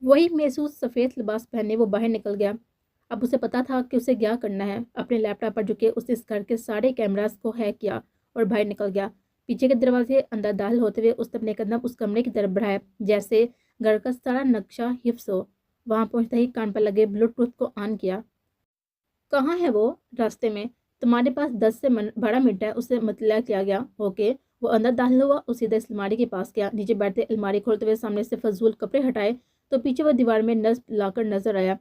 वही महसूस सफ़ेद लिबास पहने वो बाहर निकल गया। अब उसे पता था कि उसे क्या करना है। अपने लैपटॉप पर झुके उसने इस घर के सारे कैमरास को हैक किया और बाहर निकल गया। पीछे के दरवाजे अंदर दाखिल होते हुए उसने अपने कदम उस कमरे की तरफ बढ़ाया जैसे घर का सारा नक्शा हिफ्स हो। वहां पहुंचते ही कान पर लगे ब्लूटूथ को ऑन किया। कहाँ है वो? रास्ते में। तुम्हारे पास 10 से 12 मिनट है, उसे मतला किया गया। ओके। वो अंदर दाखिल हुआ और सीधे इस अलमारी के पास गया। नीचे बैठते अलमारी खोलते हुए सामने से फजूल कपड़े हटाए तो पीछे वो दीवार में नस्ब लाकर नजर आया।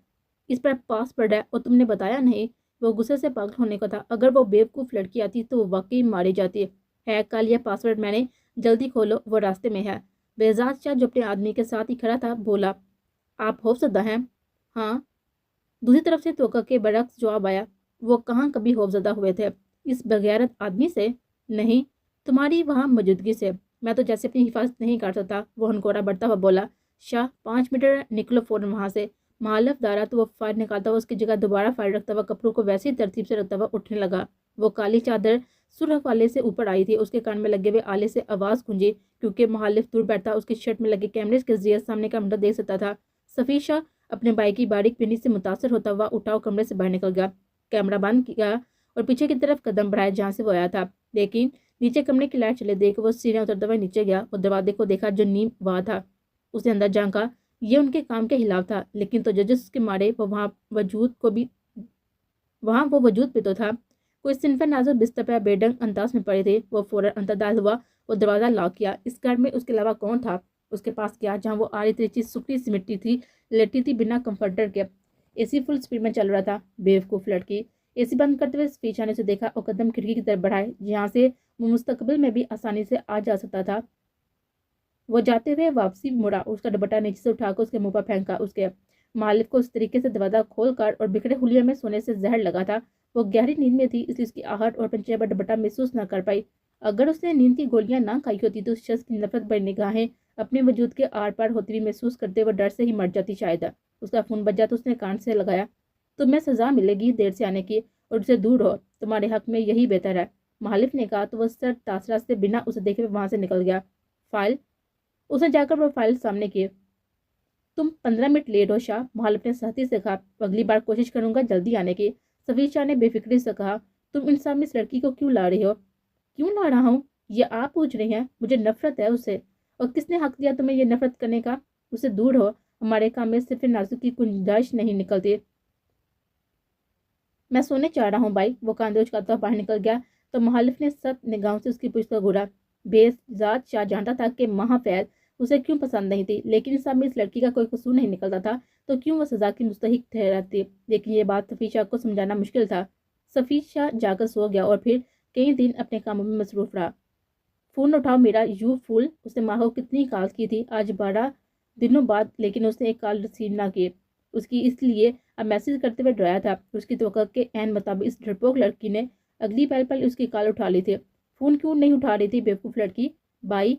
इस पर पासवर्ड है और तुमने बताया नहीं। वो गुस्से से पागल होने को था। अगर वो बेवकूफ़ लड़की आती तो वो वाकई मारी जाती। है कल यह पासवर्ड मैंने। जल्दी खोलो, वो रास्ते में है। बेजाज शाह जो अपने आदमी के साथ ही खड़ा था बोला, आप खौफजदा हैं? हाँ। दूसरी तरफ से तोका के बरक्स जवाब आया, वो कहाँ कभी खौफजदा हुए थे? इस बगैरत आदमी से? नहीं, तुम्हारी वहाँ मौजूदगी से। मैं तो जैसे अपनी हिफाजत नहीं कर सकता। वो हनकोरा बढ़ता हुआ बोला, शाह 5 मिनट निकलो फौरन वहाँ से। मालफ दारा तो वो फाइल निकालता हुआ उसकी जगह दोबारा फाइल रखता हुआ कपड़ों को वैसी तरतीब से रखता हुआ उठने लगा। वो काली चादर सुरख वाले से ऊपर आई थी। उसके कान में लगे हुए आले से आवाज़ गूंजी क्योंकि मुहालिफ दूर बैठा उसकी शर्ट में लगे कैमरे के जरिए सामने का मंजर देख सकता था। सफीशा अपने भाई की बारीक बिन्नी से मुतासर होता हुआ उठाव कमरे से बाहर निकल गया। कैमरा बंद किया और पीछे की तरफ कदम बढ़ाया जहाँ से वो आया था। लेकिन नीचे कमरे की लाइट चले देख वो सीढ़ियाँ उतरता हुआ नीचे गया और दरवाजे को देखा जो नीम वहाँ था। उसने अंदर झांका। ये उनके काम के खिलाफ था, लेकिन तो जजस के मारे वहाँ वो वजूद भी तो था। कोई सिनफे नाजुक बिस्तर पर बेढंग अंदाज में पड़े थे। वो फौरन अंदर दाखिल हुआ और दरवाज़ा लॉक किया। इस घर में उसके अलावा कौन था? उसके पास गया जहाँ वो आरी तिरछी सुखी सिमटी थी, लेटी थी बिना कंफर्टर के। एसी फुल स्पीड में चल रहा था। बेवकूफ़ लड़की। एसी बंद करते हुए पीछे ने उसे देखा और कदम खिड़की की तरफ बढ़ाए जहाँ से वो मुस्तकबिल में भी आसानी से आ जा सकता था। वो जाते हुए वापसी मुड़ा। उसका दुपट्टा नीचे से उठाकर उसके मुंह पर फेंका। उसके मालिक को उस तरीके से दरवाजा खोलकर और बिखरे हुलिये में सोने से जहर लगा था। वो गहरी नींद में थी, इसलिए उसकी आहट और पंचे पर दुपट्टा महसूस न कर पाई। अगर उसने नींद की गोलियां ना खाई होती तो उस शख्स की नफरत भरी निगाहें अपने वजूद के आर पार होती हुई महसूस करते हुए डर से ही मर जाती शायद। उसका फोन बजा तो उसने कान से लगाया। तुम्हें सजा मिलेगी देर से आने की, और उससे दूर हो। तुम्हारे हक में यही बेहतर है, मालिक ने कहा तो वह सर तासरा से बिना उसे देखे वहां से निकल गया। फाइल। उसने जाकर वो फाइल सामने की। तुम 15 मिनट लेट हो शाह, महाल अपने साथी से कहा। अगली बार कोशिश करूंगा जल्दी आने की। सफीर शाह ने बेफिक्री से कहा। तुम इन सामने इस लड़की को क्यों ला रही हो? क्यों ला रहा हूँ ये आप पूछ रही हैं? मुझे नफरत है उससे। और किसने हक दिया तुम्हें ये नफरत करने का? उससे दूर हो। हमारे काम में सिर्फ नाजुक की गुंजाइश नहीं निकलती। मैं सोने चाह रहा हूँ भाई। वो कांधे उचकाता बाहर निकल गया तो मुहालिफ ने सख्त निगाहों से उसकी पूछता घूरा। बेजात शाह जानता था कि महाफैज उसे क्यों पसंद नहीं थी, लेकिन इस में इस लड़की का कोई कसूर नहीं निकलता था तो क्यों वो सजा की मुस्तहिक ठहराती। लेकिन ये बात सफ़ी शाह को समझाना मुश्किल था। सफ़ी शाह जाकर सो गया और फिर कई दिन अपने कामों में मसरूफ रहा। फ़ोन उठाओ मेरा यू फूल। उसने माँ को कितनी कॉल की थी आज 12 दिनों बाद, लेकिन उसने एक कॉल रिसीव ना की। उसकी इसलिए अब मैसेज करते हुए डराया था। उसकी तवक्को के एन मुताबिक इस डरपोक लड़की ने अगली पल पल उसकी कॉल उठा ली थी। फ़ोन क्यों नहीं उठा रही थी बेवकूफ़ लड़की? भाई,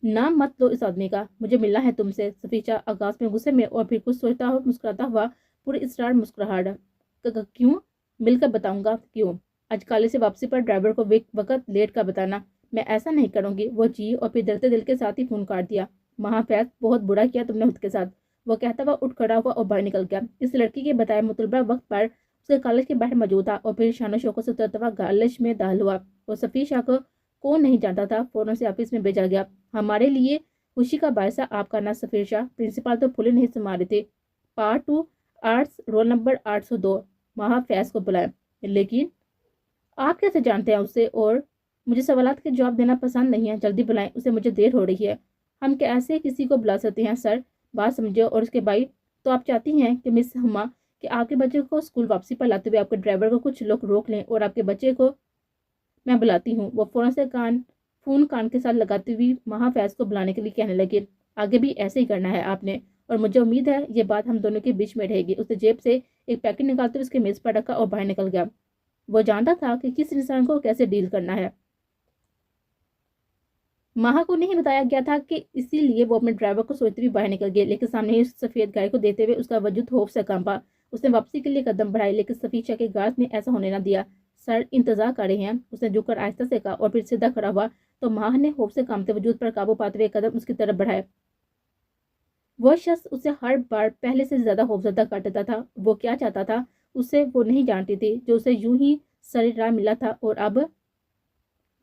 नाम मत लो इस आदमी का, मुझे मिलना है तुमसे। सफीचा आगाज में गुस्से में और फिर कुछ सोचता हुआ मुस्कुराता हुआ पूरे इसरार मुस्कुराहट। क्यों? मिलकर बताऊंगा क्यों। आज काले से वापसी पर ड्राइवर को वक्त लेट का बताना। मैं ऐसा नहीं करूंगी। वो जी और फिर डरते दिल के साथ ही फोन काट दिया। महाफैज, बहुत बुरा किया तुमने खुद के साथ। वो कहता हुआ उठ खड़ा हुआ और बाहर निकल गया। इस लड़की के बताए मुतलबा वक्त पर उसके कॉलेज के बाहर मौजूद था और फिर शानो शौकों से उतरता हुआ कॉलेज में दाखिल हुआ। वो सफ़ी शाह को कौन नहीं जानता था। फौरन से ऑफिस में भेजा गया। हमारे लिए खुशी का बायसा आपका ना सफ़ीर शाह। प्रिंसिपल तो फूले नहीं संभाले थे। पार्ट 2 आर्ट्स रोल नंबर 802 महाफैज को बुलाए। लेकिन आप कैसे जानते हैं उससे? और मुझे सवालात के जवाब देना पसंद नहीं है। जल्दी बुलाएं उसे, मुझे देर हो रही है। हम कैसे किसी को बुला सकते हैं सर? बात समझो। और उसके भाई, तो आप चाहती हैं कि मिस हुमा कि आपके बच्चे को स्कूल वापसी पर लाते हुए आपके ड्राइवर को कुछ लोग रोक लें और आपके बच्चे को मैं बुलाती हूँ। वो फौरन से फोन कान के साथ लगाती हुई महाफैज को बुलाने के लिए कहने लगी। आगे भी ऐसे ही करना है आपने, और मुझे उम्मीद है ये बात हम दोनों के बीच में रहेगी। उसने जेब से एक पैकेट निकालते हुए उसके मेज पर रखा और बाहर निकल गया। वो जानता था कि किस इंसान को कैसे डील करना है। माहा को नहीं बताया गया था कि इसीलिए वो अपने ड्राइवर को सोचते हुए बाहर निकल गया, लेकिन सामने ही सफेद गाय को देते हुए उसका वजूद खौफ से कांपा। उसने वापसी के लिए कदम बढ़ाए, लेकिन सफीशा के गार्ड ने ऐसा होने न दिया। सर, इंतजार कर रहे हैं। उसने झुककर आहिस्ता से कहा और फिर सीधा खड़ा हुआ तो माह ने खौफ से कांपते वजूद पर काबू पाते हुए कदम उसकी तरफ बढ़ाए। وہ شخص اسے ہر بار پہلے سے زیادہ خوفزدہ کر دیتا تھا. وہ کیا چاہتا تھا اسے وہ نہیں جانتی تھی, جو اسے یوں ہی سر راہ ملا تھا. اور اب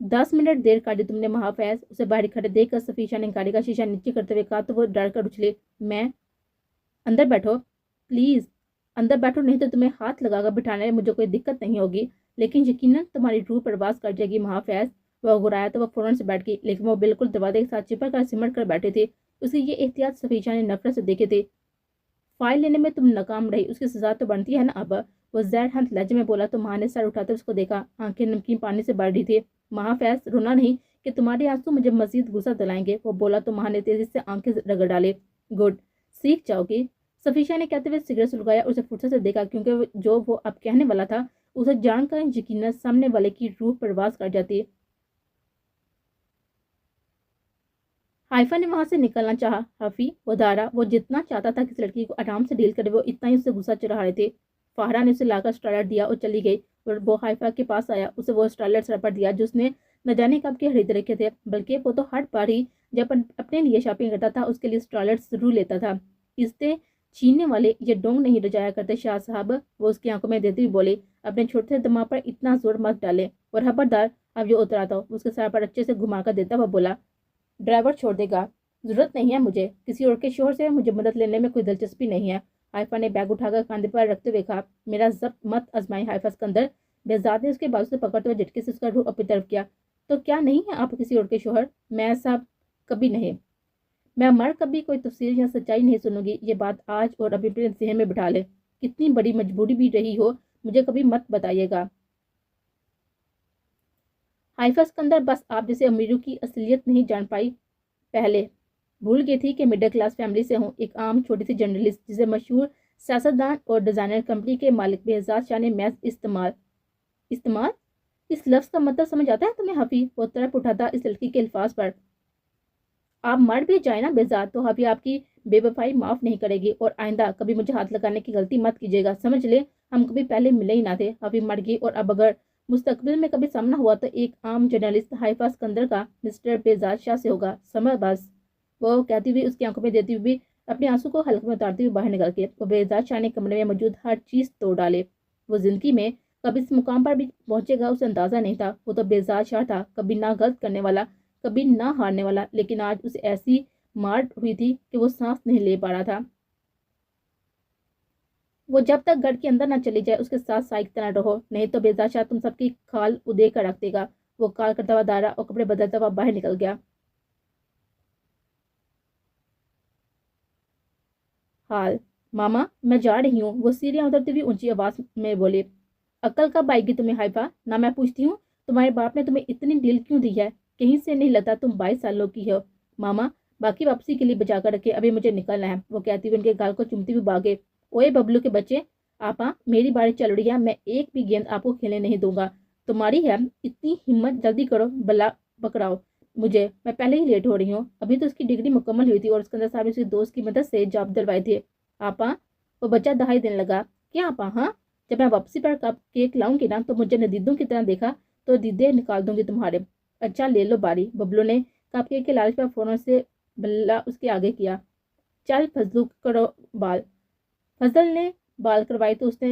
10 منٹ دیر کاٹی تم نے محافظ. اسے باہر کھڑے دیکھ کر صفیشہ نے گاڑی کا شیشہ نیچے کرتے ہوئے کہا تو وہ ڈر کر اچھلی. میں اندر بیٹھو پلیز, اندر بیٹھو, نہیں تو تمہیں ہاتھ لگا کر بٹھانے میں مجھے کوئی دقت نہیں ہوگی, لیکن یقیناً تمہاری روح پرواز کر جائے گی محافظ. وہ گرایا تو وہ فوراً سے بیٹھ گئی, لیکن وہ بالکل دروازے کے ساتھ چپک کر سمٹ کر بیٹھی تھی. اس کی یہ احتیاط صفیشہ نے نفرت سے دیکھی تھی. فائل لینے میں تم ناکام رہی, اس کی سزا تو بنتی ہے نا. اب وہ زہر ہنس لہجے میں بولا تو ماں نے سر اٹھاتے اس کو دیکھا. آنکھیں نمکین پانی سے بھر رہی تھی. محافظ رونا نہیں کہ تمہارے آنسو مجھے مزید غصہ دلائیں گے, وہ بولا تو ماں نے تیزی سے آنکھیں رگڑ ڈالے. گڈ, سیکھ جاؤ گی, صفیشہ نے کہتے ہوئے سگریٹ سلگایا. اسے فرصت سے دیکھا کیونکہ جو وہ اب کہنے والا تھا اسے جان کر یقیناً سامنے والے کی روح پرواز کر جاتی. حائفہ نے وہاں سے نکلنا چاہا. حفی وہ دارا, وہ جتنا چاہتا تھا کہ اس لڑکی کو آرام سے ڈیل کرے, وہ اتنا ہی اسے غصہ چڑھا رہے تھے. فہرا نے اسے لا کر اسٹرائلر دیا اور چلی گئی. اور وہ حائفہ کے پاس آیا, اسے وہ اسٹرائلر سر پر دیا جو اس نے نہ جانے کب کے خرید رکھے تھے, بلکہ وہ تو ہر بار ہی جب اپنے لیے شاپنگ کرتا تھا اس کے لیے اسٹرائلر ضرور لیتا تھا. اس سے چھیننے والے یہ ڈونگ نہیں رجایا کرتے شاہ صاحب, وہ اس کی آنکھوں میں دیتی ہوئی بولی. اپنے چھوٹے سے دماغ پر اتنا زور مت ڈالے, اور خبردار اب یہ اتراتا ہو. اس کے سر پر اچھے سے گھما کر دیتا وہ بولا. ڈرائیور چھوڑ دے گا, ضرورت نہیں ہے مجھے کسی اور کے شوہر سے, مجھے مدد لینے میں کوئی دلچسپی نہیں ہے. حائفہ نے بیگ اٹھا کر کاندھے پر رکھتے ہوئے کہا. میرا ضبط مت آزمائیں حائفہ اسکندر. بہزاد نے اس کے بازو سے پکڑتے ہوئے جھٹکے سے اس کا روح اپنی طرف کیا. تو کیا نہیں ہے آپ کسی اور کے شوہر؟ میں ایسا کبھی نہیں, میں مر کبھی کوئی تفصیل یا سچائی نہیں سنوں گی. یہ بات آج اور ابھی اپنے ذہن میں بٹھا لے, کتنی بڑی مجبوری بھی رہی ہو مجھے کبھی مت بتائیے گا. حائفہ اسکندر بس آپ جیسے امیروں کی اصلیت نہیں جان پائی, پہلے بھول گئی تھی کہ مڈل کلاس فیملی سے ہوں. ایک عام چھوٹی سی جرنلسٹ جسے مشہور سیاستدان اور ڈیزائنر کمپنی کے مالک بہزاد شاہ نے محض استعمال اس لفظ کا مطلب سمجھ آتا ہے تمہیں حفیظ؟ وہ طرف اٹھا تھا اس لڑکی کے الفاظ پر. آپ مر بھی جائیں نا بہزاد تو حفیظ آپ کی بے وفائی معاف نہیں کرے گی, اور آئندہ کبھی مجھے ہاتھ لگانے کی غلطی مت کیجیے گا. سمجھ لے ہم کبھی پہلے ملے ہی نہ تھے. حفیظ مر گئی, اور اب اگر مستقبل میں کبھی سامنا ہوا تو ایک عام جرنلسٹ حائفہ اسکندر کا مسٹر بہزاد شاہ سے ہوگا. سمجھ بس, وہ کہتی ہوئی اس کی آنکھوں میں دیتی ہوئی اپنے آنسو کو حلق میں اتارتی ہوئی باہر نکل کے. وہ بہزاد شاہ نے کمرے میں موجود ہر چیز توڑ ڈالے. وہ زندگی میں کبھی اس مقام پر بھی پہنچے گا اسے اندازہ نہیں تھا. وہ تو بہزاد شاہ تھا, کبھی نہ غلط کرنے والا, کبھی نہ ہارنے والا, لیکن آج اسے ایسی مار ہوئی تھی کہ وہ سانس نہیں لے پا رہا تھا. وہ جب تک گھر کے اندر نہ چلی جائے اس کے ساتھ سائیکتے نہ رہو, نہیں تو بہزاد شاہ تم سب کی کھال ادے کر رکھ دے گا. وہ کال کرتا ہوا دارا اور کپڑے بدلتا ہوا باہر نکل گیا. حال ماما میں جا رہی ہوں, وہ سیڑھیاں اترتی ہوئی اونچی آواز میں بولے. عقل کب آئے گی تمہیں حائفہ؟ نہ میں پوچھتی ہوں تمہارے باپ نے تمہیں اتنی ڈیل کیوں دی ہے؟ کہیں سے نہیں لگتا تم 22 سالوں کی ہو. ماما باقی واپسی کے لیے بچا کر رکھے, ابھی مجھے نکلنا ہے. وہ کہتی ہوئی ان کے گال کو چومتی ہوئی بھاگے. اوئے ببلو کے بچے, آپا میری باری چل رہی ہے, میں ایک بھی گیند آپ کو کھیلنے نہیں دوں گا. تمہاری ہے اتنی ہمت, جلدی کرو, بلا پکڑاؤ مجھے, میں پہلے ہی لیٹ ہو رہی ہوں. ابھی تو اس کی ڈگری مکمل ہوئی تھی اور اسکندر صاحب نے اس کے دوست کی مدد سے جاب دلوائے تھے. آپا وہ بچہ دہائی دینے لگا. کیا آپا؟ ہاں, جب میں واپسی پر کپ کیک لاؤں گی نا تو مجھے ندیدوں کی طرح دیکھا تو دیدے نکال دوں گی تمہارے. اچھا لے لو باری. ببلو نے کپ کیک کے لالچ پر فوراً سے بلا اس کے آگے کیا. چل فضلو کرو بال. فضل نے بال کروائی تو اس نے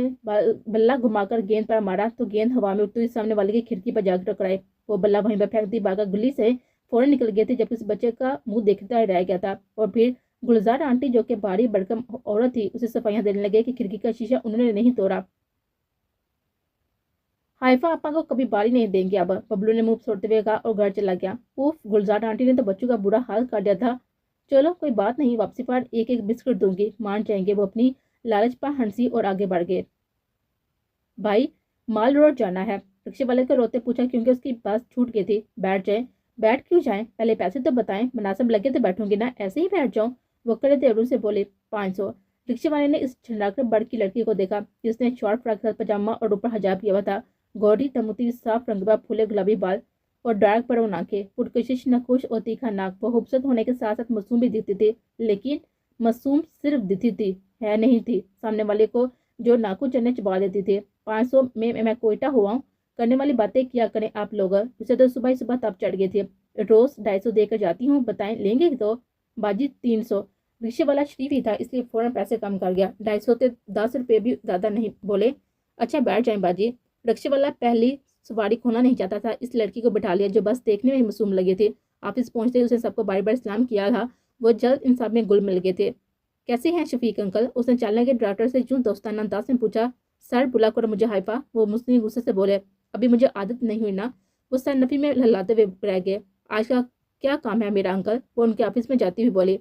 بلا گھما کر گیند پر مارا تو گیند ہوا میں اٹھتے ہوئی سامنے والے کی کھڑکی پر جا کر ٹکرائی. وہ بلا وہیں پر پھینکتی بھاگا گلی سے فوراً نکل گئے تھے, جبکہ اس بچے کا منہ دیکھتا رہ گیا تھا. اور پھر گلزار آنٹی جو کہ باری بڑکم عورت تھی اسے صفائیاں دینے لگے کہ کھڑکی کا شیشہ انہوں نے نہیں توڑا. حائفہ آپا کو کبھی باری نہیں دیں گے اب, ببلو نے منہ چھوڑتے ہوئے کہا اور گھر چلا گیا. اوف, گلزار آنٹی نے تو بچوں کا برا حال کر دیا تھا. چلو کوئی بات نہیں, واپسی پر ایک ایک بسکٹ دوں گی, مان جائیں گے. وہ اپنی لالچ پر ہنسی اور آگے بڑھ گئے. بھائی مال روڈ جانا ہے, رکشے والے کو روتے پوچھا کیونکہ اس کی بس چھوٹ گئی تھی. بیٹھ جائیں. بیٹھ کیوں جائیں, پہلے پیسے تو بتائیں, مناسب لگے تو بیٹھوں گی نا, ایسے ہی بیٹھ جاؤں. وہ کڑے دیوروں سے بولے. 500. رکشے والے نے اس چھنڈا بڑ کی لڑکی کو دیکھا جس نے شارٹ فراک ساتھ پاجامہ اور اوپر حجاب کیا ہوا تھا. گوری تموتی صاف رنگ پر پھولے گلابی بال اور ڈارک براؤن آنکھیں, پرکشش نقوش اور تیکھا ناک. وہ خوبصورت ہونے کے ساتھ ساتھ معصوم بھی دکھتی تھی, لیکن معصوم صرف دکھتی تھی, ہے نہیں تھی. سامنے والے کو جو ناکو چنے چبا دیتی تھی. 500 میں کوئٹہ ہوا ہوں, کرنے والی باتیں کیا کریں آپ لوگ. اسے تو صبح ہی صبح تب چڑھ گئی تھی. روز 250 دے کر جاتی ہوں, بتائیں لیں گے تو؟ باجی 300. रिक्शे वाला शरीफ ही था, इसलिए फौरन पैसे कम कर गया। 250 थे, 10 रुपये भी ज्यादा नहीं। बोले अच्छा बैठ जाए बाजी। रिक्शे वाला पहली सवारी खोना नहीं चाहता था, इस लड़की को बिठा लिया जो बस देखने में ही मासूम लगे थे। ऑफिस पहुंचते ही उसने सबको बारी बारी सलाम किया था। वो जल्द इन सब में गुल मिल गए थे। कैसे हैं शफीक अंकल? उसने चलने के डॉक्टर से यूं दोस्ताना अंदाज में पूछा। सर बुला करो मुझे हाइफा। वो मुस्लिम गुस्से से बोले अभी मुझे आदत नहीं हुई ना। वो सर नफी में लहलाते हुए रह गए। आज का क्या काम है मेरा अंकल? वो उनके ऑफिस में जाती हुई बोली।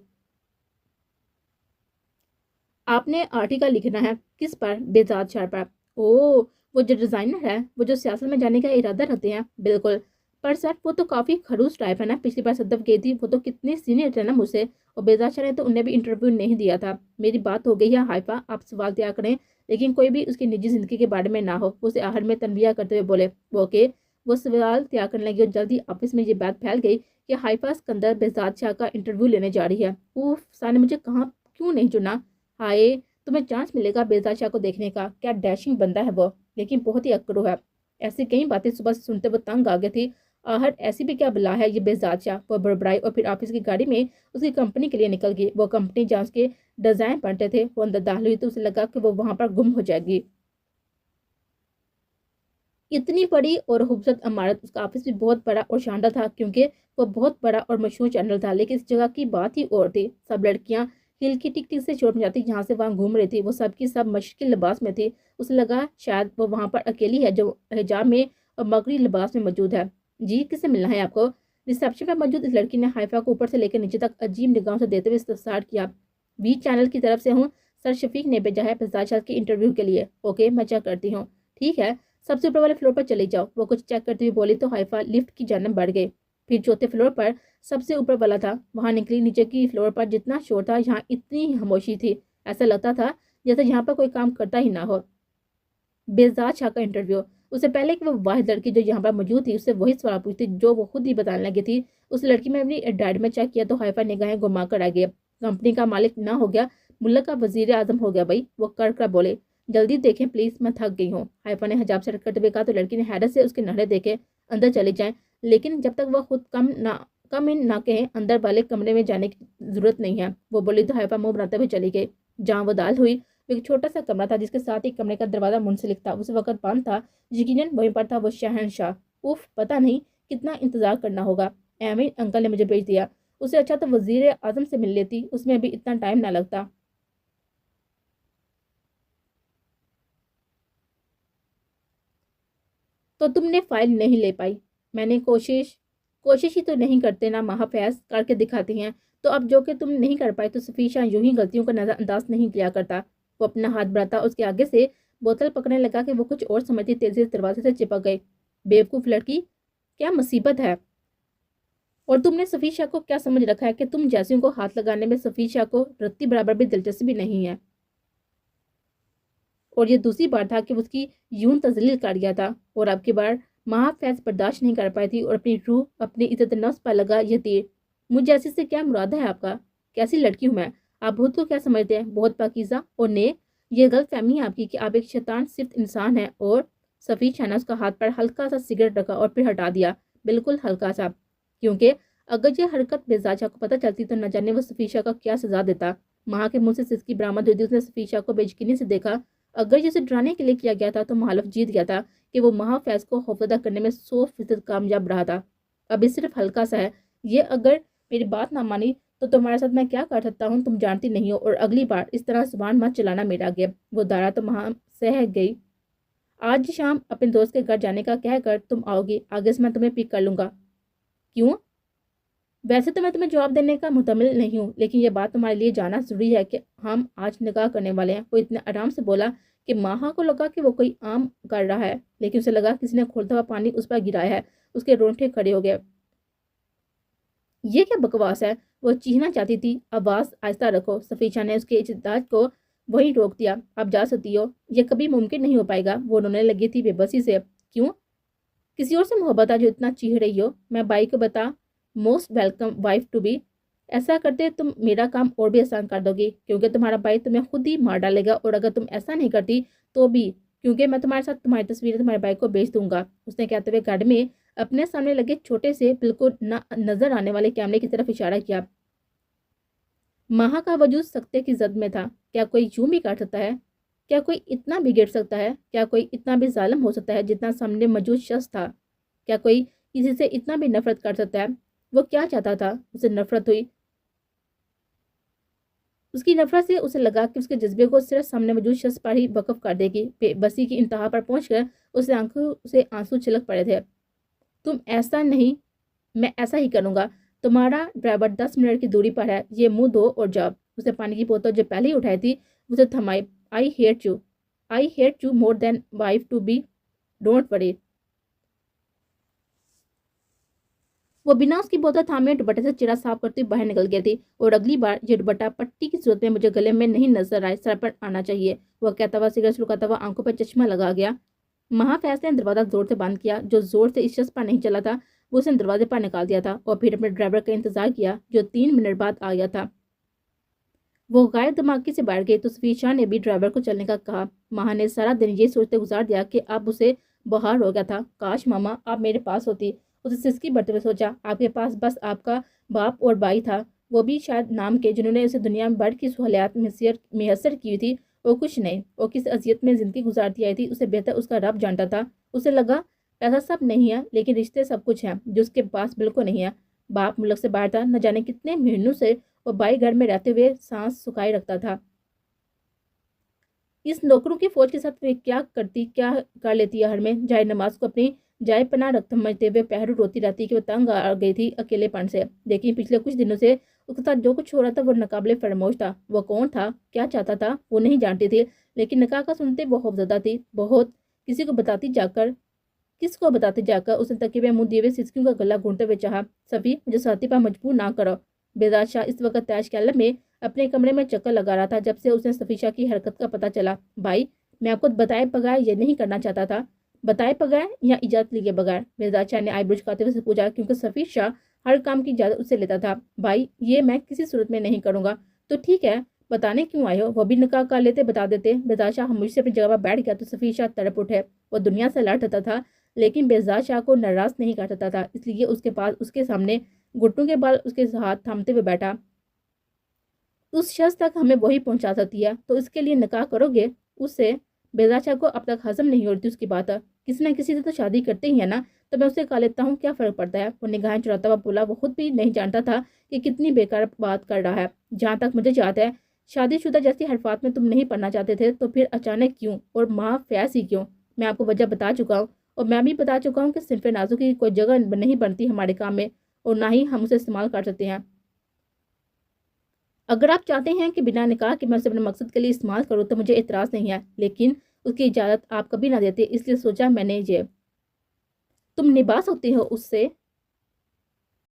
आपने आर्टिकल लिखना है। किस पर? बेजाद शाह पर। ओ, वो जो डिजाइनर है, वो जो सियासत में जाने का इरादा रखते हैं? बिल्कुल। पर सर वो तो काफी खड़ूस टाइप है ना। पिछली बार सदफ गई थी, वो तो कितने सीनियर थे ना मुझसे। और बेजाद शाह ने तो उन्हें भी इंटरव्यू नहीं दिया था। मेरी बात हो गई है हाइफा, आप सवाल तैयार करें, लेकिन कोई भी उसकी निजी जिंदगी के बारे में ना हो। उसे आहर में तनबिया करते हुए बोले वो ओके। वो सवाल तैयार करने लगी और जल्दी ऑफिस में ये बात फैल गई कि हाइफा सिकंदर बेजाद शाह का इंटरव्यू लेने जा रही है। उफ, सर ने मुझे कहाँ क्यों नहीं चुना। हाय, तुम्हें चांस मिलेगा बेजाद शाह को देखने का। क्या डैशिंग बंदा है वो, लेकिन बहुत ही अकड़ू है। ऐसी कई बातें सुबह से सुनते वो तंग आ गए थे। आहट ऐसी भी क्या बला है ये बेजाद शाह। वो बड़बड़ाई और फिर ऑफिस की गाड़ी में उसकी कंपनी के लिए निकल गई। वो कंपनी जहाँ उसके डिजाइन बनते थे, वो अंदर दाखिल हुई तो उसे लगा कि वो वहां पर गुम हो जाएगी। इतनी बड़ी और खूबसूरत इमारत, उसका ऑफिस भी बहुत बड़ा और शानदार था क्योंकि वो बहुत बड़ा और मशहूर चैनल था। लेकिन इस जगह की बात ही और थी। सब लड़कियां हिल की टिक टिक से चोट में जाती जहाँ से वहां घूम रही थी। वो सबकी सब मुश्किल लिबास में थी। उसे लगा शायद वो वहां पर अकेली है जो हिजाब में और मगरी लिबास में मौजूद है। जी, किससे मिलना है आपको? रिसेप्शन पर मौजूद इस लड़की ने हाइफा को ऊपर से लेकर नीचे तक अजीब निगाहों से देते हुए इस्तफसार किया। वी चैनल की तरफ से हूँ, सर शफीक ने भेजा है बेजाद शाह के इंटरव्यू के लिए। ओके, मैं चेक करती हूँ। ठीक है, सबसे ऊपर वाले फ्लोर पर चली जाओ। वो कुछ चेक करती हुई बोली तो हाइफा लिफ्ट की जानब बढ़ गई। फिर चौथे फ्लोर पर सबसे ऊपर वाला था, वहां निकली। नीचे की फ्लोर पर जितना शोर था, यहाँ इतनी खामोशी थी। ऐसा लगता था जैसे यहाँ पर कोई काम करता ही ना हो। बेजाद शाह का इंटरव्यू। उससे पहले कि वो वाहिद लड़की जो यहाँ पर मौजूद थी उससे वही सवाल पूछती जो वो खुद ही बताने लगी थी। उस लड़की में अपनी डायरी में चेक किया तो हाइफा निगाहें घुमा कर आ गई। कंपनी का मालिक ना हो गया, मुल्क का वजीर आजम हो गया भाई। वो कर कर बोले जल्दी देखें प्लीज, मैं थक गई हूँ। हाइफा ने हिजाब से करते हुए कहा तो लड़की ने हैरत से उसके नखरे देखे अंदर चले जाए, लेकिन जब तक वह खुद कम इन ना कहे अंदर वाले कमरे में जाने की जरूरत नहीं है। वो बोली तो हाइफा मुंह बनाते हुए चली गई। जहाँ वो दाल हुई एक छोटा सा कमरा था जिसके साथ ही कमरे का दरवाजा मुंसलिक था। उस वक्त बंद था। यकीनन वहीं पर था वो शहनशाह। उफ, पता नहीं कितना इंतजार करना होगा। एमी अंकल ने मुझे भेज दिया। उसे अच्छा तो वजीर आजम से मिल लेती, उसमें भी इतना टाइम ना लगता। तो तुमने फाइल नहीं ले पाई? मैंने कोशिश ही तो नहीं करते ना महाफैज, करके दिखाती हैं। तो अब जो कि तुम नहीं कर पाए तो सफीशा यूं ही गलतियों का नजरअंदाज नहीं किया करता। वो अपना हाथ बढ़ाता उसके आगे से बोतल पकड़ने लगा कि वो कुछ और समझती तेजी से दरवाजे से चिपक गई। बेवकूफ लड़की, क्या मुसीबत है? और तुमने सफीशा को क्या समझ रखा है कि तुम जैसियों को हाथ लगाने में सफीशा को रत्ती बराबर भी दिलचस्पी नहीं है? और ये दूसरी बार था कि उसकी यूं तजलील कर गया था और अब की बार महाफैज बर्दाश्त नहीं कर पाई थी और अपनी रूह अपनी इज्जत नफ्स पर लगा ये तीर। मुझ जैसी से क्या मुराद है आपका? कैसी लड़की हूं मैं? आप बहुत को क्या समझते हैं? बहुत पाकीज़ा और नेक? ये गलत फहमी है आपकी कि आप एक शैतान सिर्फ इंसान है। और सफ़ी छाना उसका हाथ पर हल्का सा सिगरेट रखा और फिर हटा दिया, बिल्कुल हल्का सा, क्योंकि अगर ये हरकत बेजाजा को पता चलती तो न जाने वो सफीशा का क्या सजा देता। माँ के मुंह से सिसकी बरामद हुई थी। उसने सफीशा को बेयकीनी से देखा। अगर जिसे डराने के लिए किया गया था तो महालफ जीत गया था कि वो महाफैज को खौफजदा करने में 100% कामयाब रहा था। अभी सिर्फ हल्का सा है ये। अगर मेरी बात ना मानी तो तुम्हारे साथ मैं क्या कर सकता हूँ तुम जानती नहीं हो। और अगली बार इस तरह जुबान मत चलाना मेरा आगे। वो दारा तो वहां सह गई। आज शाम अपने दोस्त के घर जाने का कह कर तुम आओगी, आगे से मैं तुम्हें पिक कर लूंगा। क्यों? वैसे तो मैं तुम्हें जवाब देने का मुतमिल नहीं हूँ, लेकिन यह बात तुम्हारे लिए जानना जरूरी है कि हम आज निकाह करने वाले हैं। वो इतने आराम से बोला कि माहा को लगा कि वो कोई आम कर रहा है, लेकिन उसे लगा किसी ने खोलता हुआ पानी उस पर गिराया है। उसके रोंगटे खड़े हो गए। ये क्या बकवास है? वो चीखना चाहती थी। आवाज आहिस्ता रखो। सफीशा ने उसके इजदाद को वहीं रोक दिया। आप जा सकती हो, ये कभी मुमकिन नहीं हो पाएगा। वो रोने लगी थी बेबसी से। क्यों? किसी और से मोहब्बत है जो इतना चीख रही हो? मैं बाई को बता, most welcome wife to be. ऐसा करते तुम मेरा काम और भी आसान कर दोगी, क्योंकि तुम्हारा भाई तुम्हें खुद ही मार डालेगा। और अगर तुम ऐसा नहीं करती तो भी, क्योंकि मैं तुम्हारे साथ तुम्हारी तस्वीरें तुम्हारे भाई को भेज दूंगा। उसने कहते हुए गाड़ी में अपने सामने लगे छोटे से बिल्कुल न नजर आने वाले कैमरे की तरफ इशारा किया। مہا کا وجود سکتے کی زد میں تھا. کیا کوئی یوں بھی کاٹ سکتا ہے؟ کیا کوئی اتنا بھی گر سکتا ہے؟ کیا کوئی اتنا بھی ظالم ہو سکتا ہے جتنا سامنے موجود شخص تھا؟ کیا کوئی کسی سے اتنا بھی نفرت کر سکتا ہے؟ وہ کیا چاہتا تھا؟ اسے نفرت ہوئی. اس کی نفرت سے اسے لگا کہ اس کے جذبے کو صرف سامنے موجود شخص پر ہی وقف کر دے گی. بے بسی کی انتہا پر پہنچ کر اسے آنکھوں سے آنسو چھلک پڑے تھے. تم ایسا نہیں، میں ایسا ہی کروں گا. تمہارا ڈرائیور 10 منٹ کی دوری پر ہے. یہ منہ دھو اور جاؤ. اسے پانی کی بوتل جو پہلے ہی اٹھائی تھی اسے تھمائی. I hate you more than wife to be. Don't worry. وہ بنا اس کی بوتل تھامے دوپٹے سے چہرہ صاف کرتے باہر نکل گئی تھی. اور اگلی بار یہ دوپٹہ پٹی کی صورت میں مجھے گلے میں نہیں نظر آئے، سر پر آنا چاہیے. وہ کہتا ہوا سگریٹ سلکاتا ہوا آنکھوں پر چشمہ لگا گیا. مہا فیض نے دروازہ زور سے بند کیا. جو زور سے اس شخص پر نہیں چلا تھا وہ اسے دروازے پر نکال دیا تھا اور پھر اپنے ڈرائیور کا انتظار کیا جو 3 منٹ بعد آ گیا تھا. وہ غیر دماغی سے بیٹھ گئی تو صفی شاہ نے بھی ڈرائیور کو چلنے کا کہا. مہا نے سارا دن یہ سوچتے گزار دیا کہ اب اسے بخار ہو گیا تھا. کاش ماما آپ میرے پاس ہوتی. اسے سسکی بڑھتے ہوئے سوچا. آپ کے پاس بس آپ کا باپ اور بھائی تھا، وہ بھی شاید نام کے، جنہوں نے اسے دنیا میں بڑھ کی سہولیات میسر کی تھی. اور کچھ نہیں. اور کس اذیت میں زندگی گزارتی آئی تھی اسے بہتر اس کا رب جانتا تھا. اسے لگا پیسہ سب نہیں ہے لیکن رشتے سب کچھ ہیں جو اس کے پاس بالکل نہیں ہے. باپ ملک سے باہر تھا، نہ جانے کتنے مہینوں سے، اور بھائی گھر میں رہتے ہوئے سانس سکھائے رکھتا تھا. اس نوکروں کی فوج کے ساتھ وہ کیا کر لیتی ہے. ہر میں جائے نماز کو اپنی جائے پناہ سمجھتے ہوئے پہرو روتی رہتی کہ وہ تنگ آ گئی تھی اکیلے پن سے. لیکن پچھلے کچھ دنوں سے اس کے ساتھ جو کچھ ہو رہا تھا وہ ناقابل فراموش تھا. وہ کون تھا، کیا چاہتا تھا، وہ نہیں جانتی تھی. لیکن نکاح کا سنتے وہ خوفزدہ تھی بہت. کس کو بتاتی جا کر اس نے تکیے میں منہ دیے ہوئے سسکیوں کا گلا گھونٹتے ہوئے چاہا. صفی مجھے ساتھی پر مجبور نہ کرو. بیزاد شاہ اس وقت تاش کیلم میں اپنے کمرے میں چکر لگا رہا تھا جب سے اس نے صفی شاہ کی حرکت کا پتہ چلا. بھائی میں آپ کو بتائے بغیر یہ نہیں کرنا چاہتا تھا. بتائے بغیر یا اجازت لیے بغیر؟ بیزاد شاہ نے آئی برو جھکاتے ہوئے پوچھا کیونکہ صفی شاہ ہر کام کی اجازت اس سے لیتا تھا. بھائی یہ میں کسی صورت میں نہیں کروں گا. تو ٹھیک ہے، بتانے کیوں آئے ہو؟ وہ بھی نکاح کر لیتے، بتا دیتے. بیزاد شاہ خاموشی سے اپنی جگہ پر بیٹھ گیا تو صفی شاہ تڑپ اٹھے. وہ دنیا سے لڑتا تھا لیکن بیزاد شاہ کو ناراض نہیں کر سکتا تھا، اس لیے اس کے پاس اس کے سامنے گھٹنوں کے بال اس کے ہاتھ تھامتے ہوئے بیٹھا. اس شخص تک ہمیں وہی پہنچا سکتی ہے تو اس کے لیے نکاح کرو گے اس سے؟ بیزاد شاہ کو اب تک ہضم نہیں ہوتی اس کی بات. کسی نہ کسی سے تو شادی کرتے ہی ہے نا، تو میں اسے کہا لیتا ہوں، کیا فرق پڑتا ہے؟ وہ نگاہیں چراتا ہوا بولا. وہ خود بھی نہیں جانتا تھا کہ کتنی بیکار بات کر رہا ہے. جہاں تک مجھے یاد ہے شادی شدہ جیسی حرفات میں تم نہیں پڑھنا چاہتے تھے، تو پھر اچانک کیوں؟ اور مہا فیض ہی کیوں؟ میں آپ کو وجہ بتا چکا ہوں، اور میں بھی بتا چکا ہوں کہ صنف نازک کی کوئی جگہ نہیں بنتی ہمارے کام میں، اور نہ ہی ہم اسے استعمال کر سکتے ہیں. اگر آپ چاہتے ہیں کہ بنا نکاح کہ میں اسے اپنے مقصد کے لیے استعمال کروں تو مجھے اعتراض نہیں ہے، لیکن اس کی اجازت آپ کبھی نہ دیتے، اس لیے سوچا میں نے یہ. تم نبھا سکتے ہو اس سے